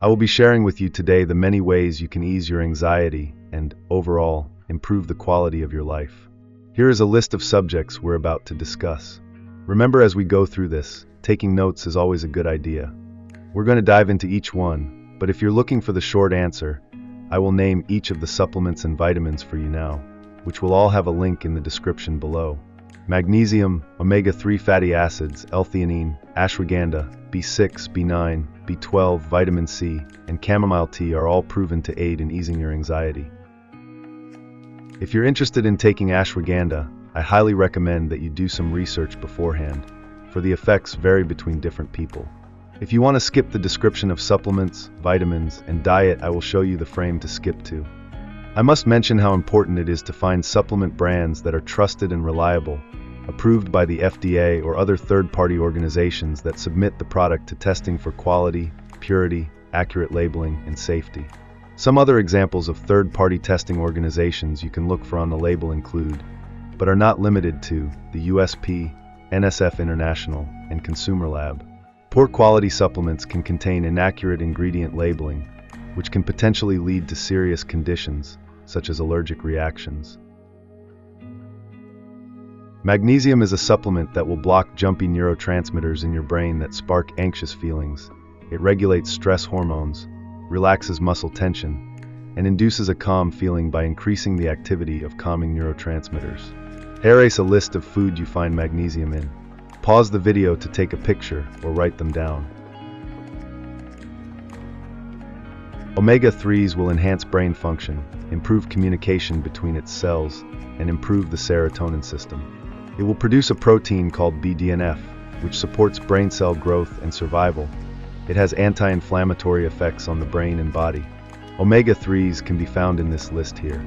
I will be sharing with you today the many ways you can ease your anxiety and, overall, improve the quality of your life. Here is a list of subjects we're about to discuss. Remember, as we go through this, taking notes is always a good idea. We're going to dive into each one, but if you're looking for the short answer, I will name each of the supplements and vitamins for you now, which will all have a link in the description below. Magnesium, omega-3 fatty acids, L-theanine, ashwagandha, B6, B9, B12, vitamin C, and chamomile tea are all proven to aid in easing your anxiety. If you're interested in taking ashwagandha, I highly recommend that you do some research beforehand, for the effects vary between different people. If you want to skip the description of supplements, vitamins, and diet, I will show you the frame to skip to. I must mention how important it is to find supplement brands that are trusted and reliable, approved by the FDA or other third-party organizations that submit the product to testing for quality, purity, accurate labeling, and safety. Some other examples of third-party testing organizations you can look for on the label include, but are not limited to, the USP, NSF International, and Consumer Lab. Poor quality supplements can contain inaccurate ingredient labeling, which can potentially lead to serious conditions, such as allergic reactions. Magnesium is a supplement that will block jumpy neurotransmitters in your brain that spark anxious feelings. It regulates stress hormones, relaxes muscle tension, and induces a calm feeling by increasing the activity of calming neurotransmitters. Here is a list of food you find magnesium in. Pause the video to take a picture or write them down. Omega-3s will enhance brain function, improve communication between its cells, and improve the serotonin system. It will produce a protein called BDNF, which supports brain cell growth and survival. It has anti-inflammatory effects on the brain and body. Omega-3s can be found in this list here.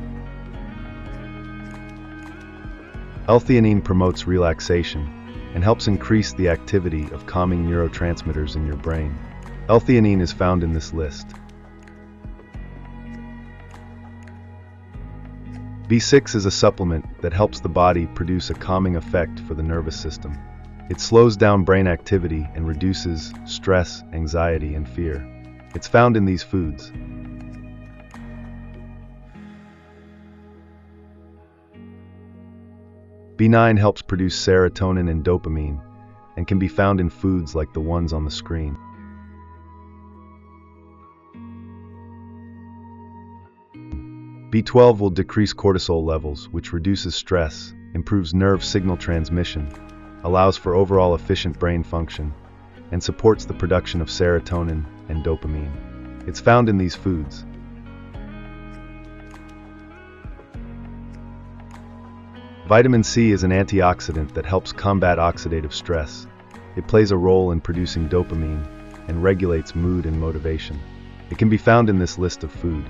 L-theanine promotes relaxation and helps increase the activity of calming neurotransmitters in your brain. L-theanine is found in this list. B6 is a supplement that helps the body produce a calming effect for the nervous system. It slows down brain activity and reduces stress, anxiety, and fear. It's found in these foods. B9 helps produce serotonin and dopamine and can be found in foods like the ones on the screen. B12 will decrease cortisol levels, which reduces stress, improves nerve signal transmission, allows for overall efficient brain function, and supports the production of serotonin and dopamine. It's found in these foods. Vitamin C is an antioxidant that helps combat oxidative stress. It plays a role in producing dopamine and regulates mood and motivation. It can be found in this list of food.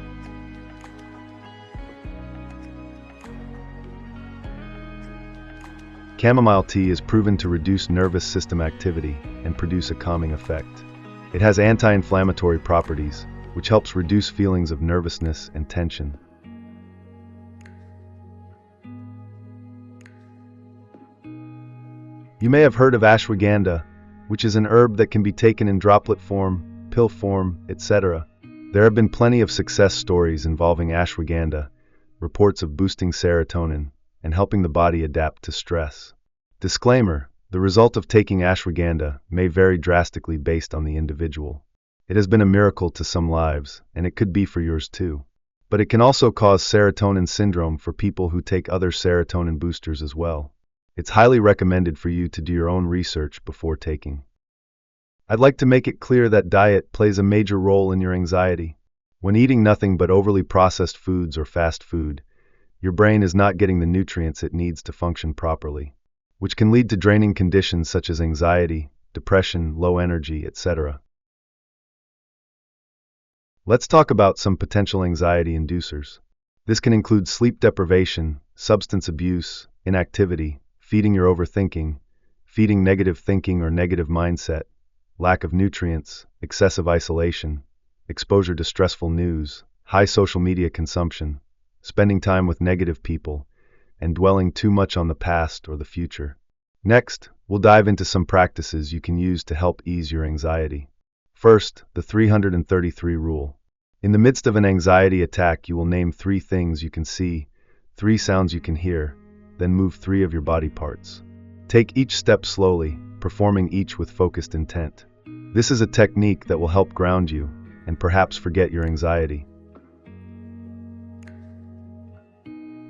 Chamomile tea is proven to reduce nervous system activity and produce a calming effect. It has anti-inflammatory properties, which helps reduce feelings of nervousness and tension. You may have heard of ashwagandha, which is an herb that can be taken in droplet form, pill form, etc. There have been plenty of success stories involving ashwagandha, reports of boosting serotonin, and helping the body adapt to stress. Disclaimer: the result of taking ashwagandha may vary drastically based on the individual. It has been a miracle to some lives, and it could be for yours too. But it can also cause serotonin syndrome for people who take other serotonin boosters as well. It's highly recommended for you to do your own research before taking. I'd like to make it clear that diet plays a major role in your anxiety. When eating nothing but overly processed foods or fast food, your brain is not getting the nutrients it needs to function properly, which can lead to draining conditions such as anxiety, depression, low energy, etc. Let's talk about some potential anxiety inducers. This can include sleep deprivation, substance abuse, inactivity, feeding your overthinking, feeding negative thinking or negative mindset, lack of nutrients, excessive isolation, exposure to stressful news, high social media consumption, spending time with negative people, and dwelling too much on the past or the future. Next, we'll dive into some practices you can use to help ease your anxiety. First, the 333 rule. In the midst of an anxiety attack, you will name 3 things you can see, 3 sounds you can hear, then move 3 of your body parts. Take each step slowly, performing each with focused intent. This is a technique that will help ground you and perhaps forget your anxiety.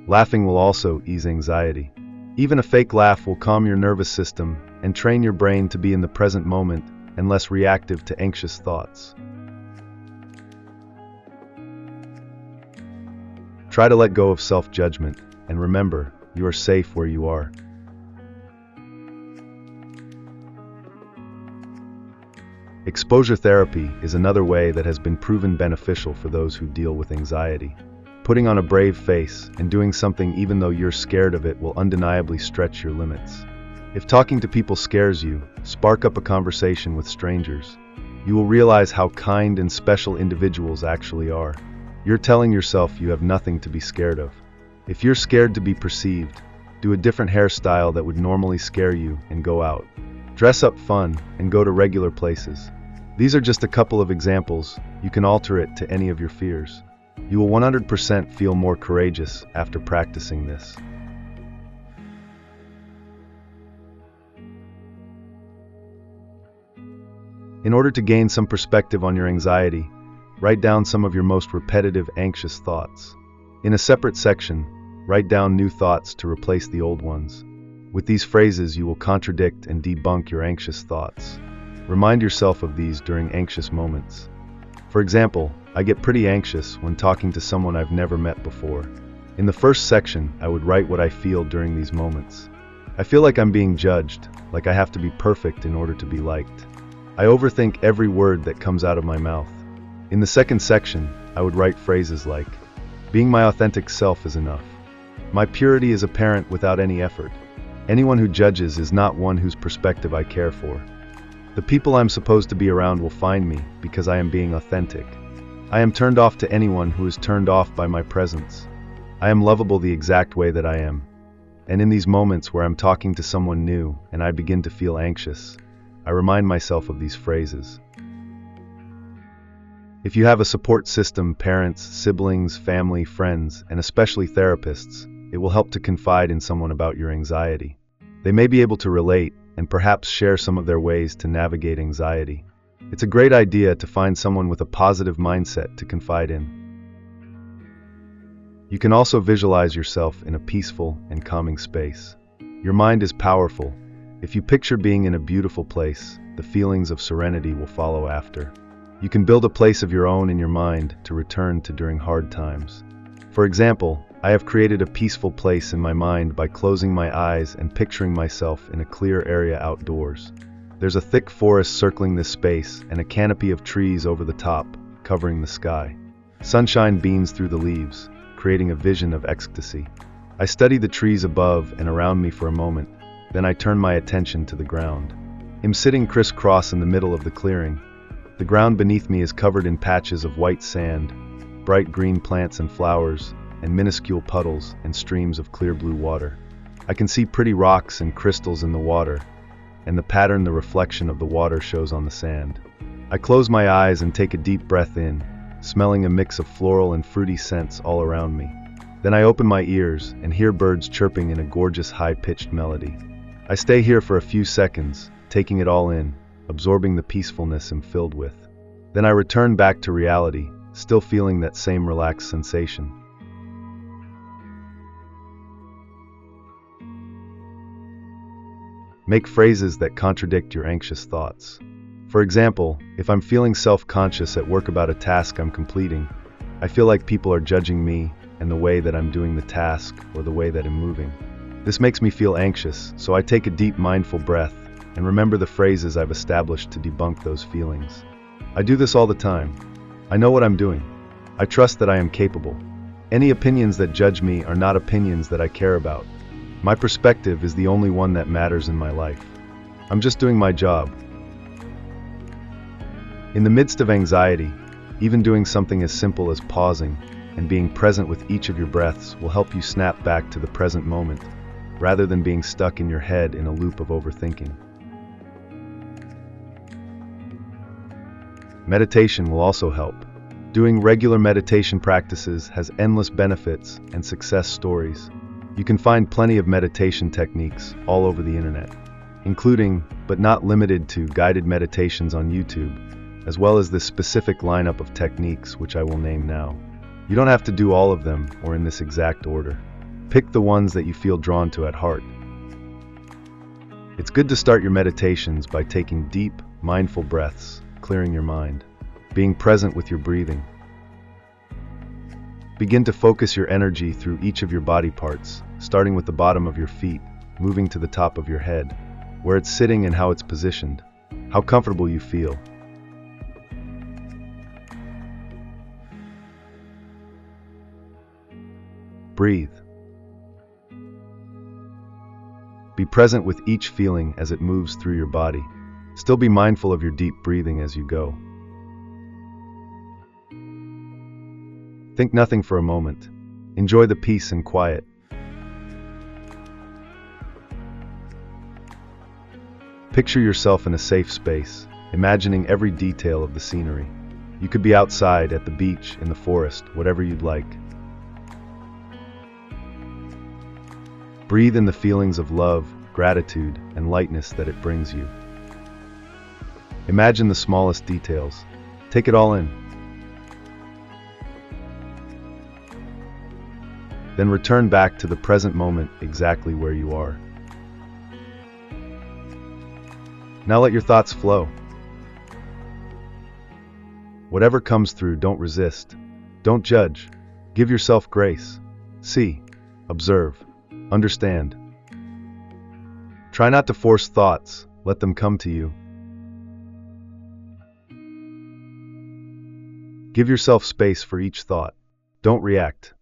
Laughing will also ease anxiety. Even a fake laugh will calm your nervous system and train your brain to be in the present moment and less reactive to anxious thoughts. Try to let go of self-judgment, and remember, you are safe where you are. Exposure therapy is another way that has been proven beneficial for those who deal with anxiety. Putting on a brave face and doing something even though you're scared of it will undeniably stretch your limits. If talking to people scares you, spark up a conversation with strangers. You will realize how kind and special individuals actually are. You're telling yourself you have nothing to be scared of. If you're scared to be perceived, do a different hairstyle that would normally scare you and go out. Dress up fun and go to regular places. These are just a couple of examples. You can alter it to any of your fears. You will 100% feel more courageous after practicing this. In order to gain some perspective on your anxiety, write down some of your most repetitive anxious thoughts. In a separate section, write down new thoughts to replace the old ones. With these phrases, you will contradict and debunk your anxious thoughts. Remind yourself of these during anxious moments. For example, I get pretty anxious when talking to someone I've never met before. In the first section, I would write what I feel during these moments. I feel like I'm being judged, like I have to be perfect in order to be liked. I overthink every word that comes out of my mouth. In the second section, I would write phrases like, being my authentic self is enough. My purity is apparent without any effort. Anyone who judges is not one whose perspective I care for. The people I'm supposed to be around will find me because I am being authentic. I am turned off to anyone who is turned off by my presence. I am lovable the exact way that I am. And in these moments where I'm talking to someone new and I begin to feel anxious, I remind myself of these phrases. If you have a support system, parents, siblings, family, friends, and especially therapists, it will help to confide in someone about your anxiety. They may be able to relate and perhaps share some of their ways to navigate anxiety. It's a great idea to find someone with a positive mindset to confide in. You can also visualize yourself in a peaceful and calming space. Your mind is powerful. If you picture being in a beautiful place, the feelings of serenity will follow after. You can build a place of your own in your mind to return to during hard times. For example, I have created a peaceful place in my mind by closing my eyes and picturing myself in a clear area outdoors. There's a thick forest circling this space and a canopy of trees over the top, covering the sky. Sunshine beams through the leaves, creating a vision of ecstasy. I study the trees above and around me for a moment, then I turn my attention to the ground. I'm sitting crisscross in the middle of the clearing. The ground beneath me is covered in patches of white sand, bright green plants and flowers, and minuscule puddles and streams of clear blue water. I can see pretty rocks and crystals in the water, and the pattern the reflection of the water shows on the sand. I close my eyes and take a deep breath in, smelling a mix of floral and fruity scents all around me. Then I open my ears and hear birds chirping in a gorgeous high-pitched melody. I stay here for a few seconds, taking it all in, absorbing the peacefulness I'm filled with. Then I return back to reality, still feeling that same relaxed sensation. Make phrases that contradict your anxious thoughts. For example, if I'm feeling self-conscious at work about a task I'm completing, I feel like people are judging me and the way that I'm doing the task or the way that I'm moving. This makes me feel anxious, so I take a deep mindful breath and remember the phrases I've established to debunk those feelings. I do this all the time. I know what I'm doing. I trust that I am capable. Any opinions that judge me are not opinions that I care about. My perspective is the only one that matters in my life. I'm just doing my job. In the midst of anxiety, even doing something as simple as pausing and being present with each of your breaths will help you snap back to the present moment, rather than being stuck in your head in a loop of overthinking. Meditation will also help. Doing regular meditation practices has endless benefits and success stories. You can find plenty of meditation techniques all over the internet, including, but not limited to, guided meditations on YouTube, as well as this specific lineup of techniques which I will name now. You don't have to do all of them or in this exact order. Pick the ones that you feel drawn to at heart. It's good to start your meditations by taking deep, mindful breaths, clearing your mind, being present with your breathing. Begin to focus your energy through each of your body parts, starting with the bottom of your feet, moving to the top of your head, where it's sitting and how it's positioned, how comfortable you feel. Breathe. Be present with each feeling as it moves through your body. Still be mindful of your deep breathing as you go. Think nothing for a moment. Enjoy the peace and quiet. Picture yourself in a safe space, imagining every detail of the scenery. You could be outside, at the beach, in the forest, whatever you'd like. Breathe in the feelings of love, gratitude, and lightness that it brings you. Imagine the smallest details. Take it all in. Then return back to the present moment exactly where you are. Now let your thoughts flow. Whatever comes through, don't resist. Don't judge. Give yourself grace. See, observe, understand. Try not to force thoughts. Let them come to you. Give yourself space for each thought. Don't react.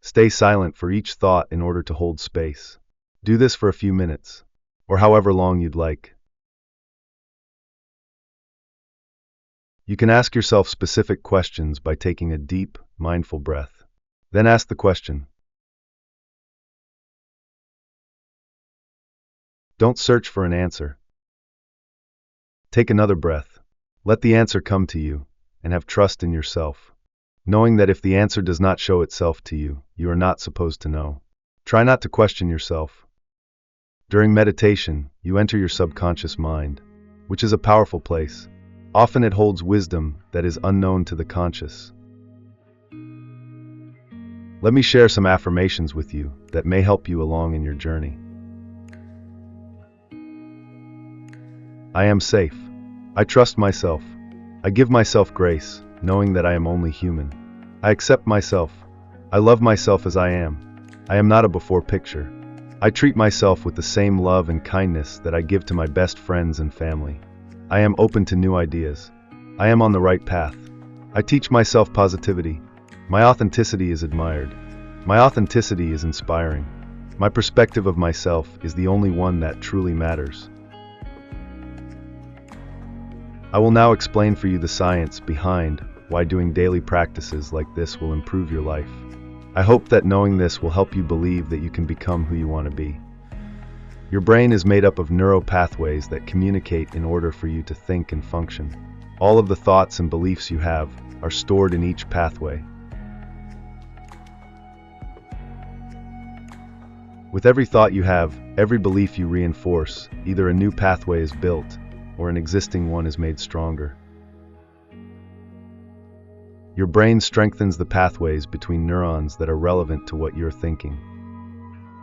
Stay silent for each thought in order to hold space. Do this for a few minutes, or however long you'd like. You can ask yourself specific questions by taking a deep, mindful breath. Then ask the question. Don't search for an answer. Take another breath. Let the answer come to you, and have trust in yourself, knowing that if the answer does not show itself to you, you are not supposed to know. Try not to question yourself. During meditation, you enter your subconscious mind, which is a powerful place. Often it holds wisdom that is unknown to the conscious. Let me share some affirmations with you that may help you along in your journey. I am safe. I trust myself. I give myself grace, knowing that I am only human. I accept myself. I love myself as I am. I am not a before picture. I treat myself with the same love and kindness that I give to my best friends and family. I am open to new ideas. I am on the right path. I teach myself positivity. My authenticity is admired. My authenticity is inspiring. My perspective of myself is the only one that truly matters. I will now explain for you the science behind why doing daily practices like this will improve your life. I hope that knowing this will help you believe that you can become who you want to be. Your brain is made up of neural pathways that communicate in order for you to think and function. All of the thoughts and beliefs you have are stored in each pathway. With every thought you have, every belief you reinforce, either a new pathway is built or an existing one is made stronger. Your brain strengthens the pathways between neurons that are relevant to what you're thinking.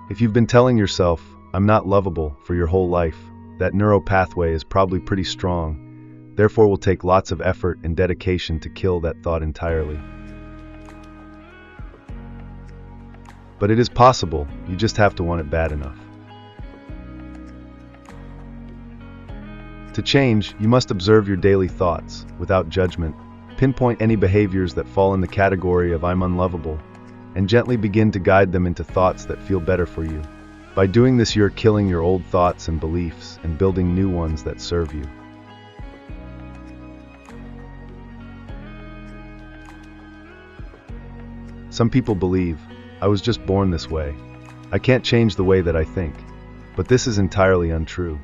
If you've been telling yourself, I'm not lovable, for your whole life, that neural pathway is probably pretty strong, therefore will take lots of effort and dedication to kill that thought entirely. But it is possible, you just have to want it bad enough. To change, you must observe your daily thoughts, without judgment, pinpoint any behaviors that fall in the category of I'm unlovable, and gently begin to guide them into thoughts that feel better for you. By doing this, you're killing your old thoughts and beliefs and building new ones that serve you. Some people believe, I was just born this way. I can't change the way that I think. But this is entirely untrue.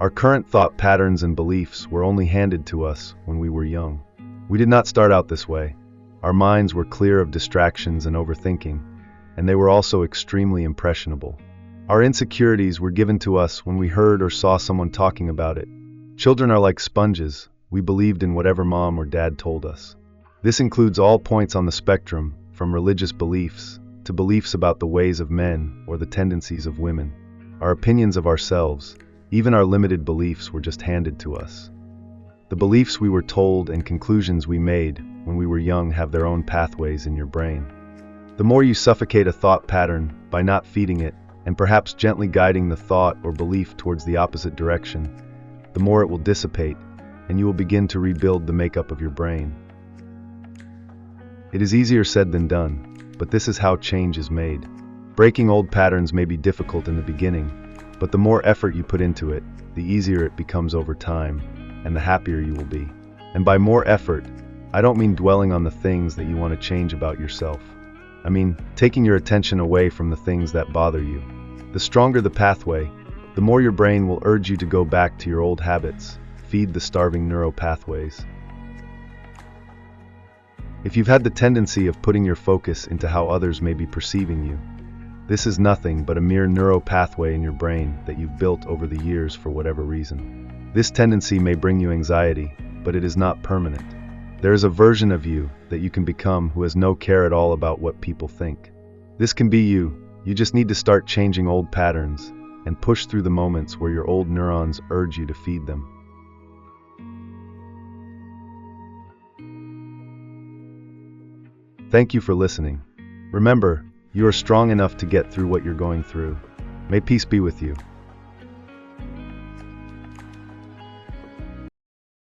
Our current thought patterns and beliefs were only handed to us when we were young. We did not start out this way. Our minds were clear of distractions and overthinking, and they were also extremely impressionable. Our insecurities were given to us when we heard or saw someone talking about it. Children are like sponges. We believed in whatever mom or dad told us. This includes all points on the spectrum, from religious beliefs to beliefs about the ways of men or the tendencies of women. Our opinions of ourselves, even our limited beliefs, were just handed to us. The beliefs we were told and conclusions we made when we were young have their own pathways in your brain. The more you suffocate a thought pattern by not feeding it, and perhaps gently guiding the thought or belief towards the opposite direction, the more it will dissipate, and you will begin to rebuild the makeup of your brain. It is easier said than done, but this is how change is made. Breaking old patterns may be difficult in the beginning, but the more effort you put into it, the easier it becomes over time, and the happier you will be. And by more effort, I don't mean dwelling on the things that you want to change about yourself. I mean taking your attention away from the things that bother you. The stronger the pathway, the more your brain will urge you to go back to your old habits. Feed the starving neuropathways. If you've had the tendency of putting your focus into how others may be perceiving you, this is nothing but a mere neuropathway in your brain that you've built over the years for whatever reason. This tendency may bring you anxiety, but it is not permanent. There is a version of you that you can become who has no care at all about what people think. This can be you. You just need to start changing old patterns and push through the moments where your old neurons urge you to feed them. Thank you for listening. Remember, you are strong enough to get through what you're going through. May peace be with you.